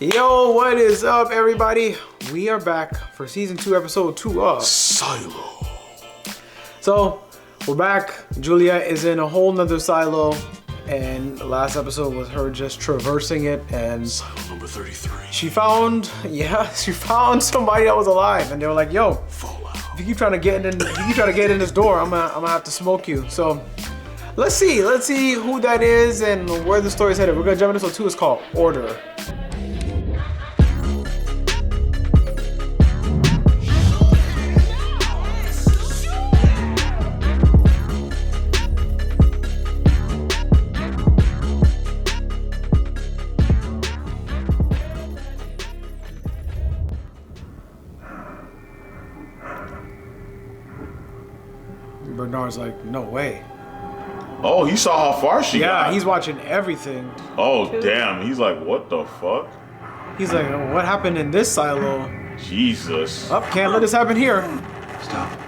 Yo, what is up, everybody? We are back for season 2, episode 2 of Silo. So, we're back. Juliet is in a whole nother silo, and the last episode was her just traversing it, and Silo number 33. she found somebody that was alive, and they were like, "Yo, Fallout. if you keep trying to get in this door, I'm gonna have to smoke you." So, let's see who that is and where the story's headed. We're gonna jump into episode 2. It's called Order. Bernard's like, no way. Oh, he saw how far she got. Yeah, he's watching everything. Oh, damn. He's like, what the fuck? He's like, what happened in this silo? Jesus. Oh, can't let this happen here. Stop.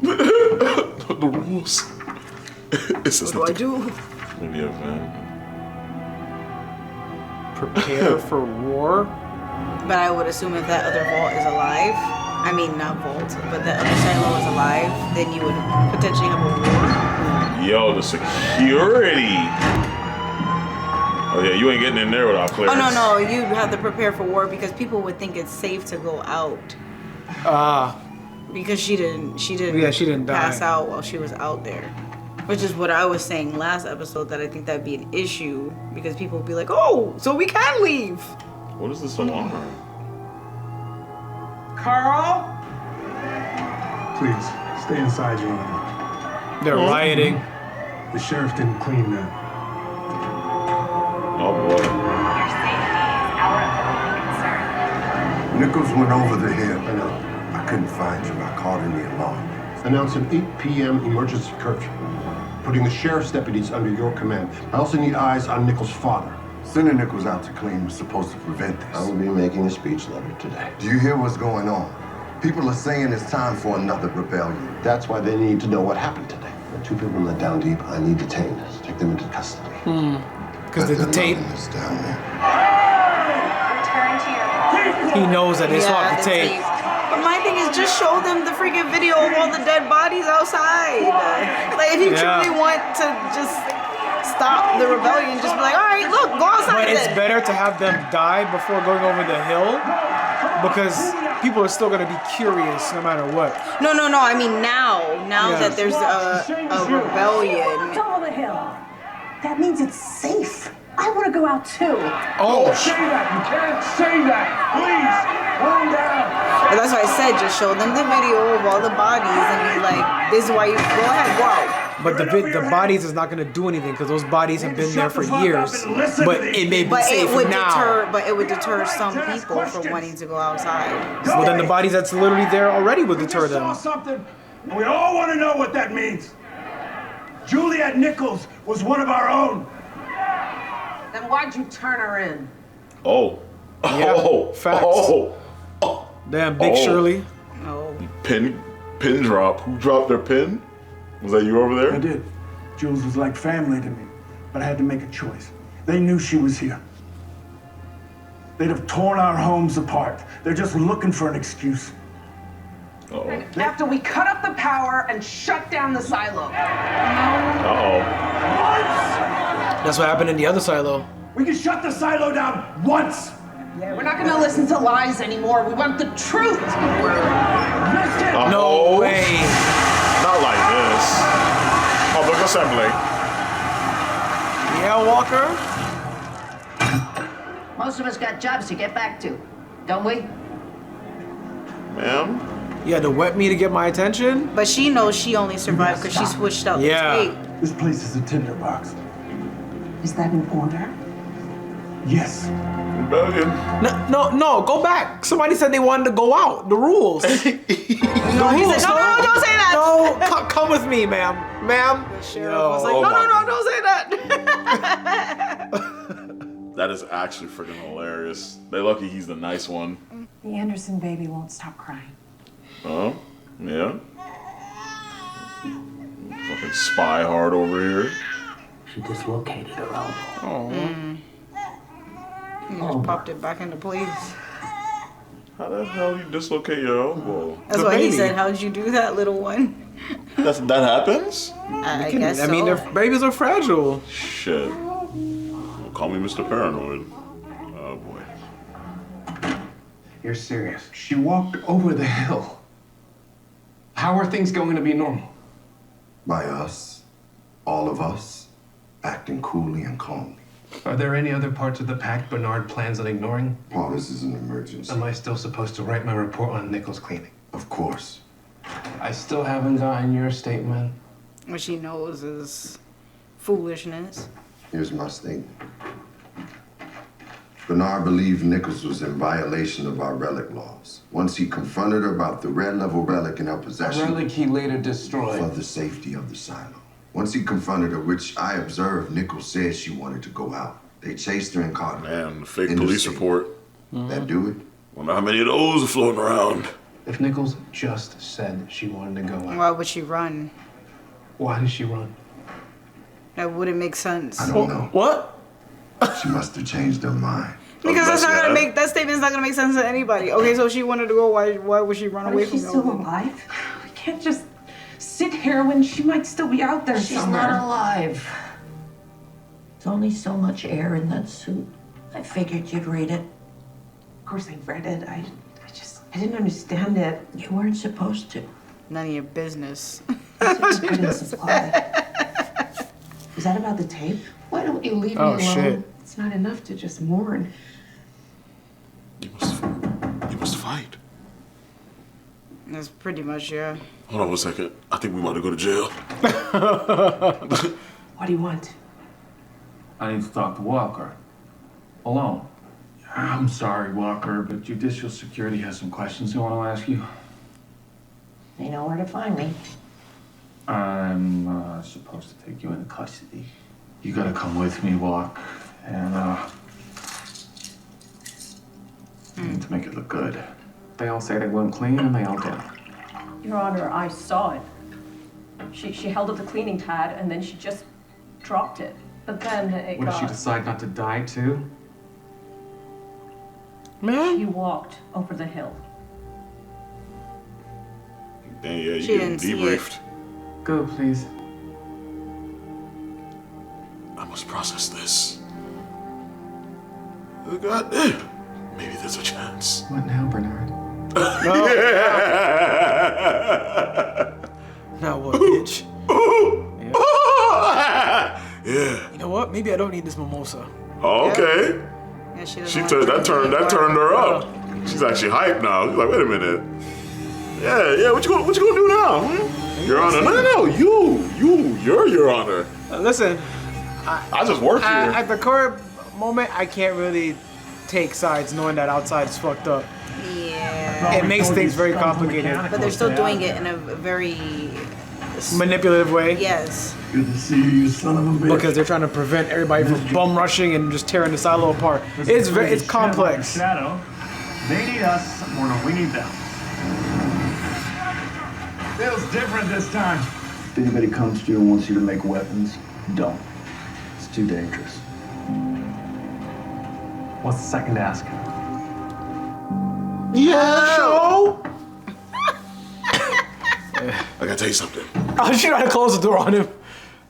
The rules. What do I do? Yeah, man. Prepare for war? But I would assume if that other vault is alive, I mean not vault, but that other silo is alive, then you would potentially have a war. Yo, the security. Oh yeah, you ain't getting in there without clearance. Oh no, you have to prepare for war because people would think it's safe to go out. Because she didn't pass die. out while she was out there. Which is what I was saying last episode, that I think that'd be an issue because people would be like, oh, so we can leave. What is this alarm? Carl? Please, stay inside your room. They're rioting. The sheriff didn't clean that. Oh boy. Your safety is our only concern. Nichols went over the hill. I know. I couldn't find you. I called in the alarm. Announce an 8 p.m. emergency curfew, putting the sheriff's deputies under your command. I also need eyes on Nichols' father. Sending Nichols out to clean was supposed to prevent this. I will be making a speech letter today. Do you hear what's going on? People are saying it's time for another rebellion. That's why they need to know what happened today. There are 2 people in the down deep. I need detained. Take them into custody. Because the tape, Is down there. Return to your home. he knows that they swapped the tape. But my thing is, just show them the freaking video of all the dead bodies outside. Like, if you truly want to just stop the rebellion, just be like, all right, look, go outside. But it's then. better to have them die before going over the hill because people are still going to be curious no matter what. No. I mean now that there's a rebellion. Top of the hill. That means it's safe. I want to go out too. Oh, Say that! You can't say that! Please, calm down! But that's why I said, just show them the video of all the bodies and be like, this is why you go ahead, go out. but the bodies is not going to do anything because those bodies have been there for years. But it may be But safe it would now. deter some people from wanting to go outside. Well, then the bodies that's literally there already would deter We saw them. something, and we all want to know what that means. Juliet Nichols was one of our own. Then why'd you turn her in? Oh. Yeah, Oh. facts. Oh. Damn, Big Oh. Shirley. No. Pin drop. Who dropped their pin? Was that you over I there? did. Jules was like family to me, but I had to make a choice. They knew she was here. They'd have torn our homes apart. They're just looking for an excuse. Uh-oh. After we cut up the power and shut down the silo. Uh-oh. That's what happened in the other silo. We can shut the silo down once. Yeah, we're not gonna listen to lies anymore. We want the truth. Listen. No way. Not like this. Public assembly. Yeah, Walker. Most of us got jobs to get back to, don't we? Ma'am? You had to wet me to get my attention? But she knows she only survived because she switched out Yeah. the tape. This place is a tinderbox. Is that an order? Yes. Rebellion. No, go back. Somebody said they wanted to go out. The rules. No, he said, no, don't say that. No, come with me, ma'am. Ma'am. The sheriff was like, oh no, my don't say that. That is actually freaking hilarious. They lucky he's the nice one. The Anderson baby won't stop crying. Oh, yeah. Fucking spy hard over here. She dislocated her elbow. Oh. You just popped it back into place. How the hell you dislocate your elbow? That's why he said, how'd you do that, little one? That happens? I guess so. I mean, their babies are fragile. Shit. Call me Mr. Paranoid. Oh boy. You're serious? She walked over the hill. How are things going to be normal? By us, all of us, acting coolly and calmly. Are there any other parts of the pact Bernard plans on ignoring? Paul, this is an emergency. Am I still supposed to write my report on Nichols cleaning? Of course. I still haven't gotten your statement. What she knows is foolishness. Here's my statement. Bernard believed Nichols was in violation of our relic laws. Once he confronted her about the red level relic in her possession. A relic he later destroyed. For the safety of the silo. Once he confronted her, which I observed, Nichols said she wanted to go out. They chased her and caught her. Man, the fake police report. That do it? Wonder how many of those are floating around. If Nichols just said she wanted to go out. Why would she run? Why did she run? That wouldn't make sense. I don't know. What? She must have changed her mind. Because that's not gonna make, that statement's not gonna make sense to anybody. Okay, so she wanted to go, why would she run away from She's still alive? We can't just sit here when she might still be out there She's somewhere. not alive. There's only so much air in that suit. I figured you'd read it. Of course I read it. I didn't understand it. You weren't supposed to. None of your business. It's good in supply. Is that about the tape? Why don't you leave me Oh, alone? shit. It's not enough to just mourn. You must fight. That's pretty much, yeah. Hold on 1 second. I think we want to go to jail. What do you want? I need to talk to Walker. Alone. I'm sorry, Walker, but Judicial Security has some questions they want to ask you. They know where to find me. I'm supposed to take you into custody. You gotta come with me, Walk, and you need to make it look good. They all say they won't clean and they all did. Your Honor, I saw it. She held up the cleaning pad and then she just dropped it. But then it What, got... did she decide not to die too? Man. She walked over the hill. Dang, yeah, you She getting didn't see debriefed. Go, please. I must process this. Oh, God damn. Maybe there's a chance. What now, Bernard? Now what, bitch? Yeah. You know what? Maybe I don't need this mimosa. Oh, okay. Yeah, She turned that turned her up. She's actually hyped now. She's like, wait a minute. Yeah. What you gonna do now? Your Honor. No. You're Your Honor. Listen. I just work here. At the current moment, I can't really take sides knowing that outside is fucked up. Yeah. It makes things very complicated. But they're still doing it in a very... manipulative way. Yes. Good to see you son of a bitch. Because they're trying to prevent everybody from bum rushing and just tearing the silo apart. It's complex. Shadow. They need us more than we need them. Feels different this time. If anybody comes to you and wants you to make weapons, don't. It's too dangerous. What's the second ask? Yeah, show. I gotta tell you something. Oh, she tried to close the door on him.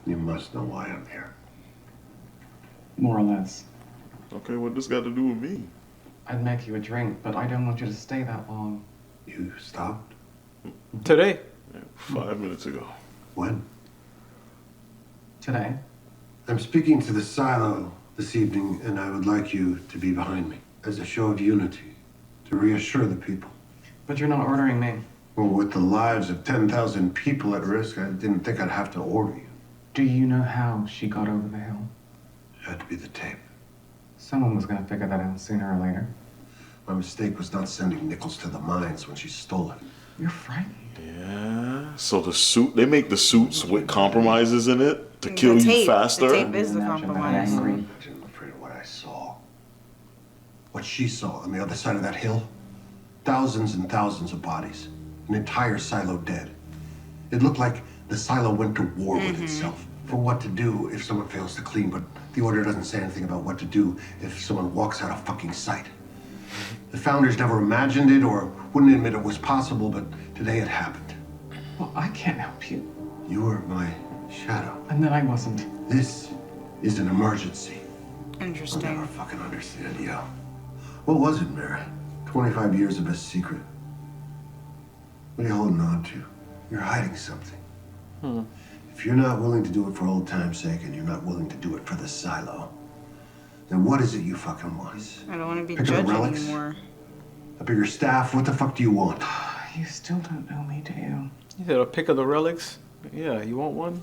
You must know why I'm here. More or less. Okay, what this got to do with me? I'd make you a drink, but I don't want you to stay that long. You stopped? Today. Yeah, 5 minutes ago. When? Today. I'm speaking to the silo this evening, and I would like you to be behind me as a show of unity, to reassure the people. But you're not ordering me. Well, with the lives of 10,000 people at risk, I didn't think I'd have to order you. Do you know how she got over the hill? It had to be the tape. Someone was gonna figure that out sooner or later. My mistake was not sending Nichols to the mines when she stole it. You're frightened. Yeah. So the suit, they make the suits with compromises in it to kill you faster. The tape is the compromise. I'm afraid of what I saw. What she saw on the other side of that hill. Thousands and thousands of bodies. An entire silo dead. It looked like the silo went to war with itself. for what to do if someone fails to clean, but the order doesn't say anything about what to do if someone walks out of fucking sight. The founders never imagined it or wouldn't admit it was possible, but today it happened. Well, I can't help you. You were my shadow. And then I wasn't. This is an emergency. Interesting. I'll never fucking understand you. What was it, Mary? 25 years of a secret. What are you holding on to? You're hiding something. If you're not willing to do it for old time's sake and you're not willing to do it for the silo, then what is it you fucking want? I don't want to be Pick up the judged relics? anymore. A bigger staff? What the fuck do you want? You still don't know me, do you? You said a pick of the relics? Yeah, you want one?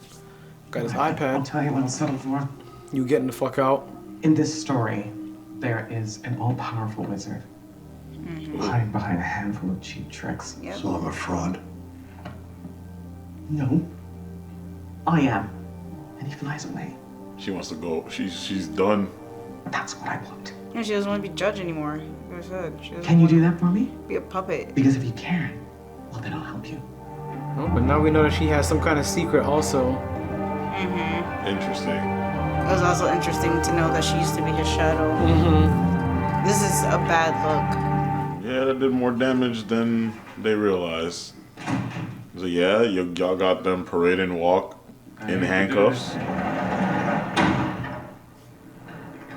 Got his I'll iPad. tell you what I'll settle for. You getting the fuck out? In this story, there is an all-powerful wizard hiding behind a handful of cheap tricks. Yep. So I'm a fraud. No, I am. And he flies away. She wants to go. She's done. That's what I want. Yeah, she doesn't want to be judged anymore. Like I said, she doesn't Can you want do that for me? to be a puppet. Because if you can, well, then I'll help you. Oh, but now we know that she has some kind of secret also. Interesting. It was also interesting to know that she used to be his shadow. This is a bad look. Yeah, that did more damage than they realized. So yeah, y'all got them parade and walk in handcuffs.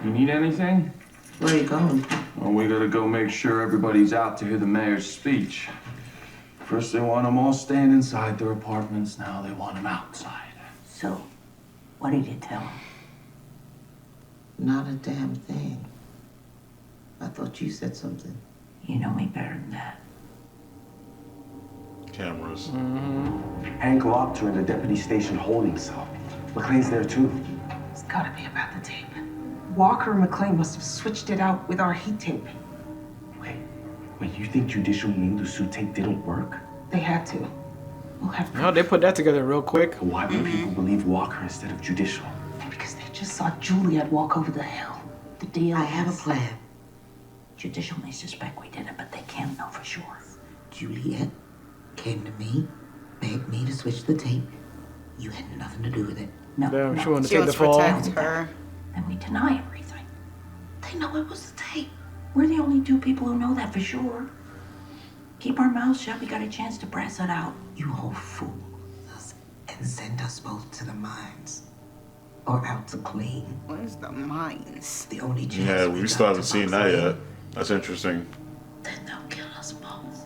You need anything? Where you going? Well, we gotta go make sure everybody's out to hear the mayor's speech. First they want them all staying inside their apartments, now they want them outside. So, what did you tell him? Not a damn thing. I thought you said something. You know me better than that. Cameras. Hank locked her in the deputy station holding cell. McLean's there too. It's gotta be about the tape. Walker and McLean must have switched it out with our heat tape. Wait, you think Judicial knew the suit tape didn't work? They had to. We'll have proof. No, they put that together real quick. Why would people believe Walker instead of Judicial? Because they just saw Juliet walk over the hill. The deal I have a plan. Judicial may suspect we did it, but they can't know for sure. Juliet came to me, begged me to switch the tape. You had nothing to do with it. No, Damn, she wanted to She take wants the to fall. protect her. And we deny everything. They know it was the tape. We're the only two people who know that for sure. Keep our mouths shut. We got a chance to brass it out. You whole fool us and send us both to the mines. Or out to clean. What is the mines? The only chance. Yeah, we still haven't seen that yet. That's interesting. Then they'll kill us both.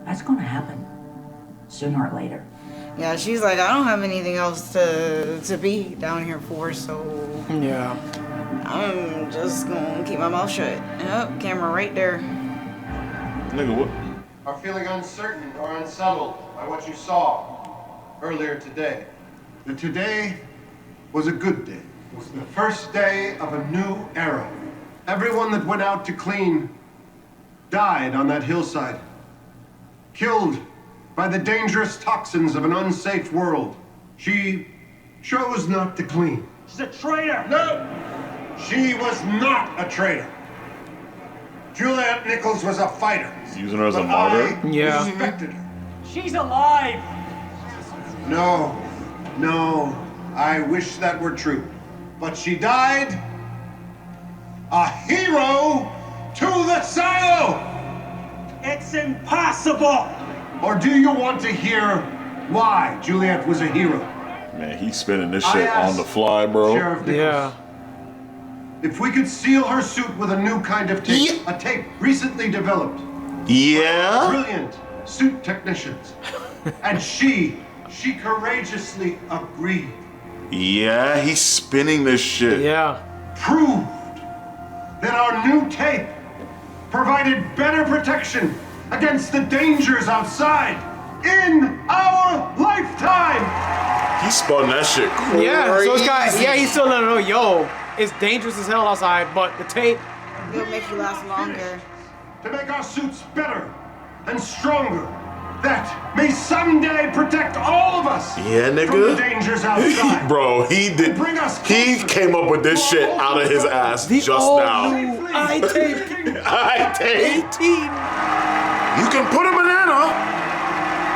That's gonna happen. Sooner or later. Yeah, she's like, I don't have anything else to be down here for, so Yeah. I'm just gonna keep my mouth shut. Yep, camera right there. Nigga, what? Are feeling uncertain or unsettled by what you saw earlier today. The today was a good day. It was the first day of a new era. Everyone that went out to clean died on that hillside. Killed by the dangerous toxins of an unsafe world. She chose not to clean. She's a traitor! No! She was not a traitor. Juliet Nichols was a fighter. Using her as a But martyr? I Yeah. respected her. She's alive! No, I wish that were true. But she died a hero to the silo! It's impossible! Or do you want to hear why Juliet was a hero? Man, he's spinning this I shit on the fly, bro. Sheriff Nichols, Yeah. if we could seal her suit with a new kind of tape, a tape recently developed. Yeah? Brilliant suit technicians. And she courageously agreed. Yeah, he's spinning this shit. Yeah. Proved that our new tape provided better protection against the dangers outside in our lifetime. He spun that shit crazy. Yeah, so it's got, he's still letting her know, yo, it's dangerous as hell outside, but the tape. It'll make you last longer. To make our suits better and stronger, that may someday protect all of us Yeah, from the nigga. dangers outside. Bro, he did. Bring us He closer came up with this to shit our out of his ass just now. I tape. I take. 18. You can put a banana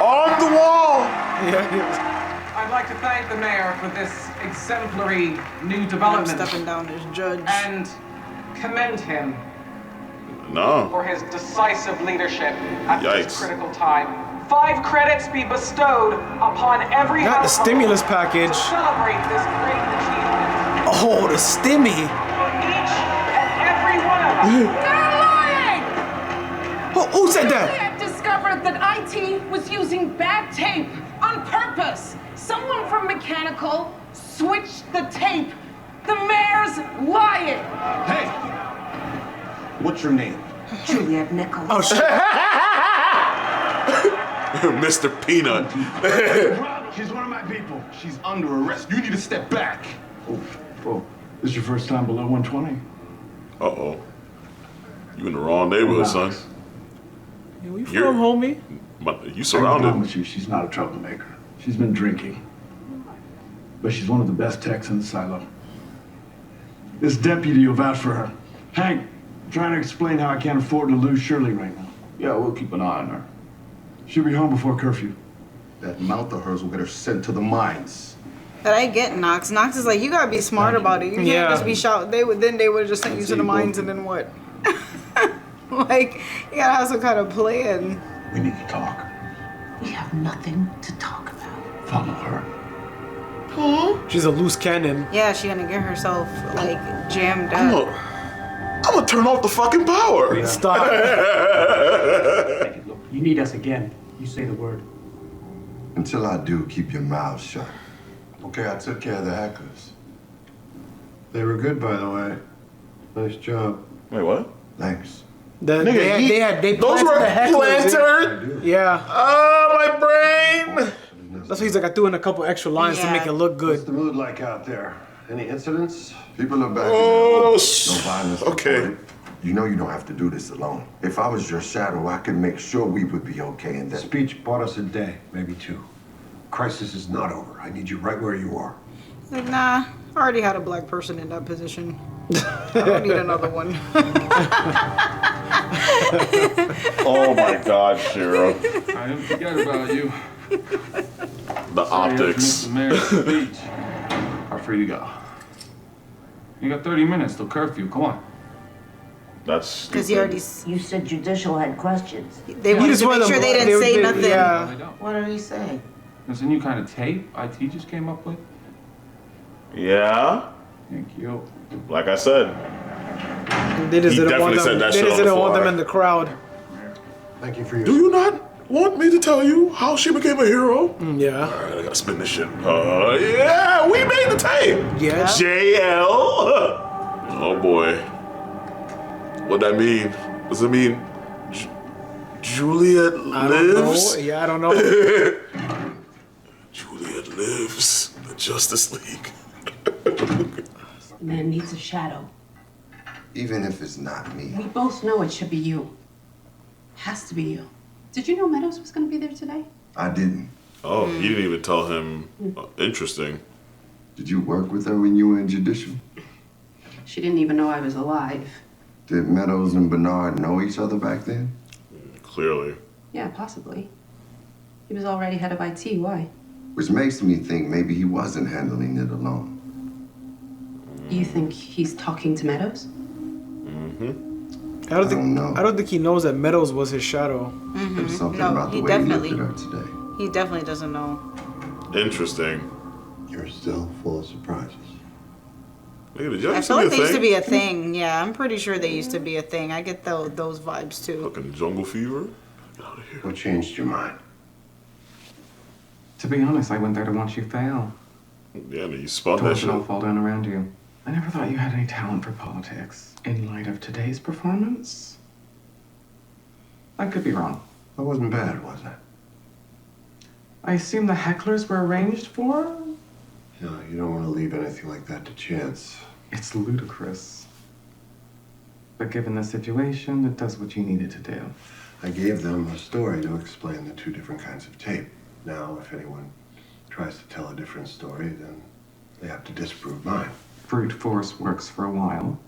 on the wall. Yeah. I've like to thank the mayor for this exemplary new development. I'm stepping down as judge. And commend him No. for his decisive leadership at Yikes. this critical time. 5 credits be bestowed upon every Not the household stimulus package. to celebrate this great achievement. Oh, the stimmy. For each and every one of us. They're lying! Who said I that? have discovered that IT was using bad tape on purpose. Someone from mechanical switched the tape. The mayor's lying. Hey! What's your name? Juliet Nichols. Oh, shit. Mr. Peanut. She's one of my people. She's under arrest. You need to step back. Oh, this is your first time below 120? Uh-oh. You in the wrong neighborhood, son. Yeah, we You're- from, homie. You I surrounded. promise you, she's not a troublemaker. She's been drinking. But she's one of the best techs in the silo. This deputy will vouch for her. Hank, I'm trying to explain how I can't afford to lose Shirley right now. Yeah, we'll keep an eye on her. She'll be home before curfew. That mouth of hers will get her sent to the mines. But I get Knox. Knox is like, you gotta be smart about it. You can't Yeah. just be shout. They would just send you to the mines and then what? Like, you gotta have some kind of plan. We need to talk. We have nothing to talk about. Follow her. She's a loose cannon. Yeah, she gonna get herself like jammed I'm up. gonna turn off the fucking power. Stop. Look, you need us again. You say the word. Until I do, keep your mouth shut. Okay, I took care of the hackers. They were good, by the way. Nice job. Wait, what? Thanks. They Those planted were the hecklers. planted. Yeah. Oh, my brain. That's why he's like, I threw in a couple extra lines to make it look What's good. the mood like out there? Any incidents? People are back. Oh, No violence. okay. reported. You know you don't have to do this alone. If I was your shadow, I could make sure we would be okay and The that. speech bought us a day, maybe 2. Crisis is not over. I need you right where you are. Like, nah, I already had a black person in that position. I don't need another one. Oh my God, Shira. I didn't forget about you. The optics. The mayor's speech. Are free to go. You got 30 minutes till curfew. Come on. That's Because he already. You said judicial had questions. They wanted to make sure they didn't say nothing. Yeah. I don't. What did he say? There's a new kind of tape IT just came up with. Yeah. Thank you. Like I said. They just He didn't want definitely them. said that They shit just on the didn't want them fly. in the crowd. Thank you for your Do you not want me to tell you how she became a hero? Yeah. All right, I gotta spin this shit. Yeah, we made the tape. Yeah. JL. Oh boy. What that mean? Does it mean Juliet I don't know. lives? Yeah, I don't know. Juliet lives. The Justice League. Man needs a shadow. Even if it's not me. We both know it should be you. Has to be you. Did you know Meadows was going to be there today? I didn't. Oh, he didn't even tell him. Interesting. Did you work with her when you were in judicial? She didn't even know I was alive. Did Meadows and Bernard know each other back then? Clearly. Yeah, possibly. He was already head of IT. Why? Which makes me think maybe he wasn't handling it alone. You think he's talking to Meadows? I don't think. know. I don't think he knows that Meadows was his shadow. There's something No, about the he way he definitely- looked at her today. He definitely doesn't know. Interesting. You're still full of surprises. Nigga, did y'all I used feel to like be they a used to thing? be a thing. Yeah, I'm pretty sure they used to be a thing. I get those vibes too. Fucking jungle fever? Get out of here. What changed your mind? To be honest, I went there to watch you fail. Yeah, man, you spun To that watch shit. it all fall down around you. I never thought you had any talent for politics. In light of today's performance, I could be wrong. That wasn't bad, was it? I assume the hecklers were arranged for? No, you don't want to leave anything like that to chance. It's ludicrous. But given the situation, it does what you needed to do. I gave them a story to explain the 2 different kinds of tape. Now, if anyone tries to tell a different story, then they have to disprove mine. Brute force works for a while.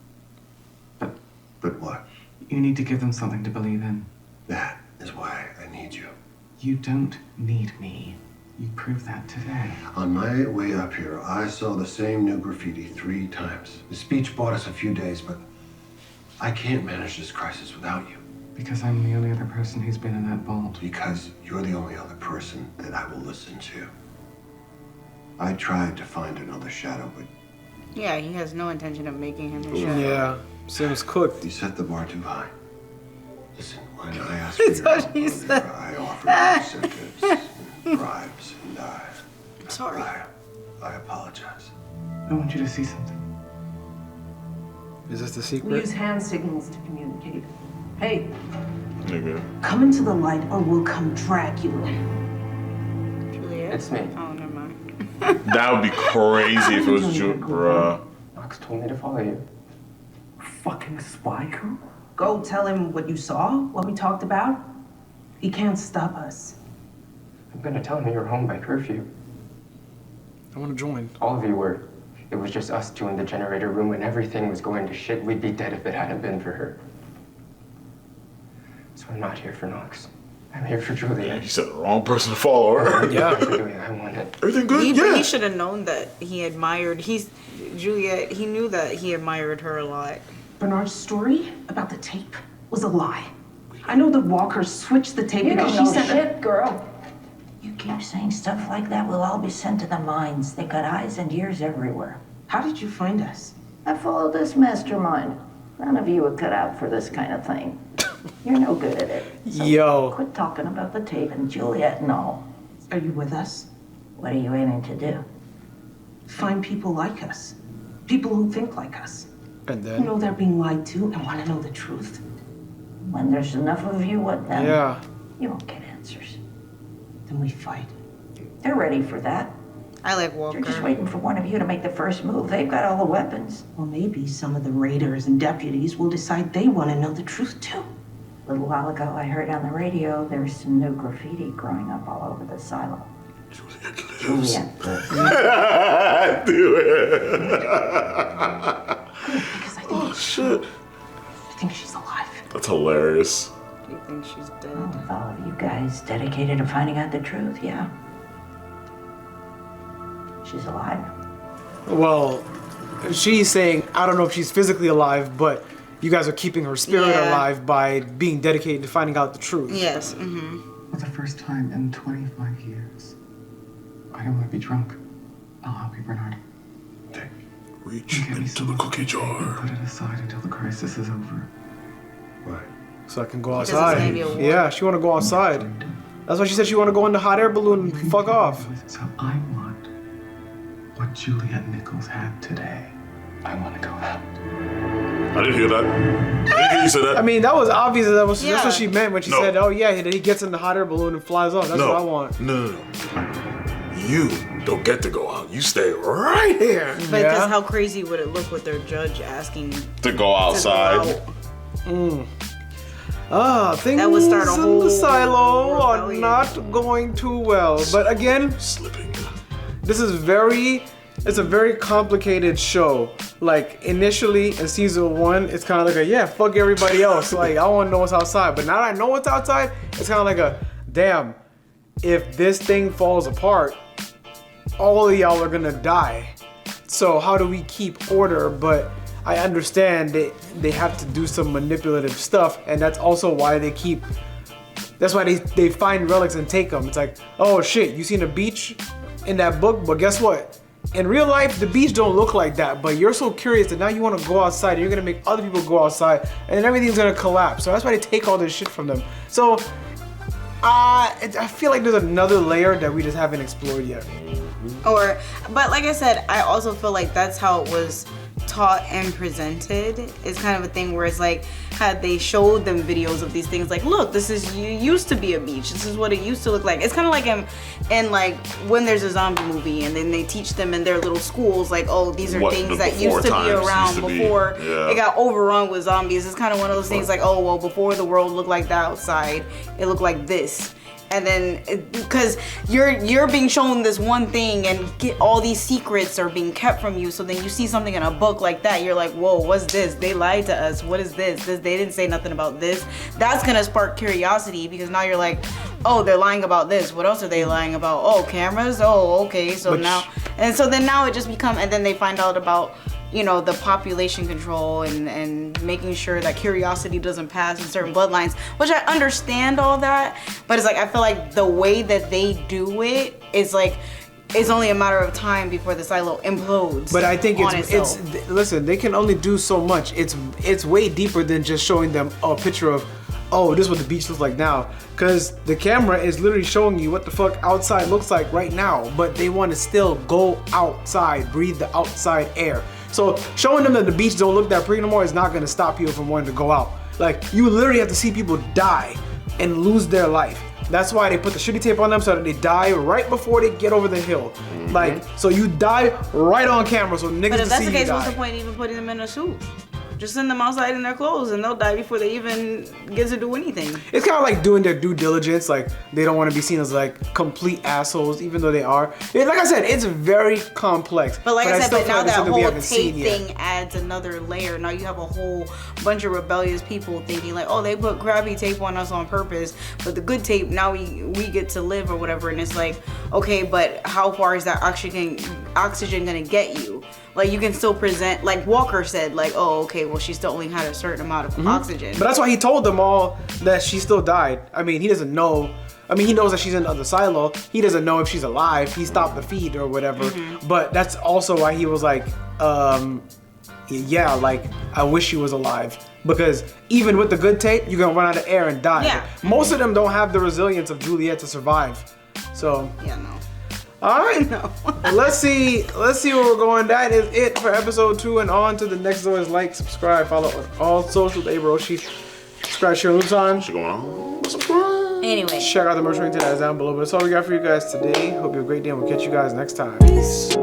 But what? You need to give them something to believe in. That is why I need you. You don't need me. You proved that today. On my way up here, I saw the same new graffiti 3 times. The speech bought us a few days, but I can't manage this crisis without you. Because I'm the only other person who's been in that vault. Because you're the only other person that I will listen to. I tried to find another shadow, but Yeah, he has no intention of making him a shadow. Yeah, Sim's cooked. you set the bar too high. Listen, when I asked That's for your what she help said. earlier, I offered incentives and bribes, and I'm sorry. I apologize. I want you to see something. Is this the We secret? use hand signals to communicate. Hey, Nigga. come into the light or we'll come drag you in. Juliet? It's me. Oh, never mind. That would be crazy if it was bruh. Knox told me to follow you. Fucking spy crew? Go tell him what you saw, what we talked about. He can't stop us. I'm gonna tell him you're home by curfew. I want to join. All of you were. It was just us two in the generator room and everything was going to shit. We'd be dead if it hadn't been for her. So I'm not here for Knox. I'm here for Juliet. You said the wrong person to follow her. Yeah. I want it. Everything good? He should have known that he admired. Juliet. He knew that he admired her a lot. Bernard's story about the tape was a lie. I know that Walker switched the tape You because don't she know said shit, girl. You keep saying stuff like that, we'll all be sent to the mines. They got eyes and ears everywhere. How did you find us? I followed this mastermind. None of you are cut out for this kind of thing. You're no good at it. So Yo. quit talking about the tape and Juliet and all. Are you with us? What are you aiming to do? Find people like us. People who think like us. And Who then? know they're being lied to and want to know the truth. When there's enough of you, what then? Yeah. You won't get answers. Then we fight. They're ready for that. I like Walker. They're just waiting for one of you to make the first move. They've got all the weapons. Well, maybe some of the raiders and deputies will decide they want to know the truth too. A little while ago, I heard on the radio there's some new graffiti growing up all over the silo. Juliet. Do it. Because I think Oh, shit. I think she's alive. That's hilarious. Do you think she's dead? Oh, with all of you guys dedicated to finding out the truth, yeah. She's alive. Well, she's saying, I don't know if she's physically alive, but you guys are keeping her spirit Yeah. alive by being dedicated to finding out the truth. Yes. Mm-hmm. For the first time in 25 years, I don't want to be drunk. I'll help you, Bernard. Reach into the cookie jar. Put it aside until the crisis is over. Right. So I can go Because it's gonna outside. be a war. Yeah, she want to go outside. That's why she said she want to go in the hot air balloon and fuck off. So I want what Juliet Nichols had today. I want to go out. I didn't hear that. I didn't hear you say that. I mean, that was obvious. That's Yeah. what she meant when she No. said, "Oh yeah, he gets in the hot air balloon and flies off." That's no. what I want. No. You don't get to go out. You stay right here. Because Yeah. how crazy would it look with their judge asking To go outside. to go out? Things That would start a in whole the silo are rebellion. not going too well. But again, Slipping. this is it's a very complicated show. Like initially in season 1, it's kind of like fuck everybody else. Like I want to know what's outside. But now that I know what's outside, it's kind of like damn, if this thing falls apart, all of y'all are gonna die. So how do we keep order? But I understand they have to do some manipulative stuff, and that's also why that's why they find relics and take them. It's like, oh shit, you seen a beach in that book, but guess what? In real life, the beach don't look like that, but you're so curious that now you want to go outside, and you're gonna make other people go outside, and then everything's gonna collapse. So that's why they take all this shit from them. So I feel like there's another layer that we just haven't explored yet. But like I said, I also feel like that's how it was taught and presented. It's kind of a thing where it's like, had they showed them videos of these things, like, look, this is, you used to be a beach. This is what it used to look like. It's kind of like in like when there's a zombie movie and then they teach them in their little schools, like, oh, these are What things the that used to before be times around used to be. before Yeah. it got overrun with zombies. It's kind of one of those things like, oh, well, before the world looked like that outside, it looked like this. And then, because you're being shown this one thing and all these secrets are being kept from you, so then you see something in a book like that, you're like, whoa, what's this? They lied to us. What is this? They didn't say nothing about this. That's gonna spark curiosity, because now you're like, oh, they're lying about this. What else are they lying about? Oh, cameras. Oh, okay. So now it just becomes, and then they find out about, you know, the population control and making sure that curiosity doesn't pass in certain bloodlines, which I understand all that, but it's like, I feel like the way that they do it is like, it's only a matter of time before the silo implodes. But I think it's listen, they can only do so much. It's way deeper than just showing them a picture of, oh, this is what the beach looks like now. Because the camera is literally showing you what the fuck outside looks like right now, but they want to still go outside, breathe the outside air. So showing them that the beach don't look that pretty no more is not gonna stop you from wanting to go out. Like, you literally have to see people die and lose their life. That's why they put the shitty tape on them, so that they die right before they get over the hill. Like, so you die right on camera, so niggas But if can that's see the you case, what's die. the point even putting them in a suit? Just send them outside in their clothes and they'll die before they even get to do anything. It's kind of like doing their due diligence. Like, they don't want to be seen as like complete assholes, even though they are. Like I said, it's very complex. But like I said, still but feel now like it's that something we whole haven't seen tape yet. thing adds another layer. Now you have a whole bunch of rebellious people thinking like, oh, they put crappy tape on us on purpose, but the good tape, now we get to live or whatever. And it's like, okay, but how far is that oxygen gonna get you? Like, you can still present, like Walker said, like, oh, okay, well, she still only had a certain amount of oxygen. But that's why he told them all that she still died. I mean, he doesn't know. I mean, he knows that she's in the other silo. He doesn't know if she's alive. He stopped the feed or whatever. But that's also why he was like, yeah, like, I wish she was alive. Because even with the good tape, you're gonna run out of air and die. Yeah. Most of them don't have the resilience of Juliet to survive. So. Yeah, no. All right, let's see where we're going. That is it for episode 2, and on to the next. Always like, subscribe, follow on all socials. YaBoyRoshi. Subscribe, share, Luke's on. What's going on? Subscribe. Anyway, Check out the merch link to that is down below. But that's all we got for you guys today. Hope you have a great day, and we'll catch you guys next time. Peace.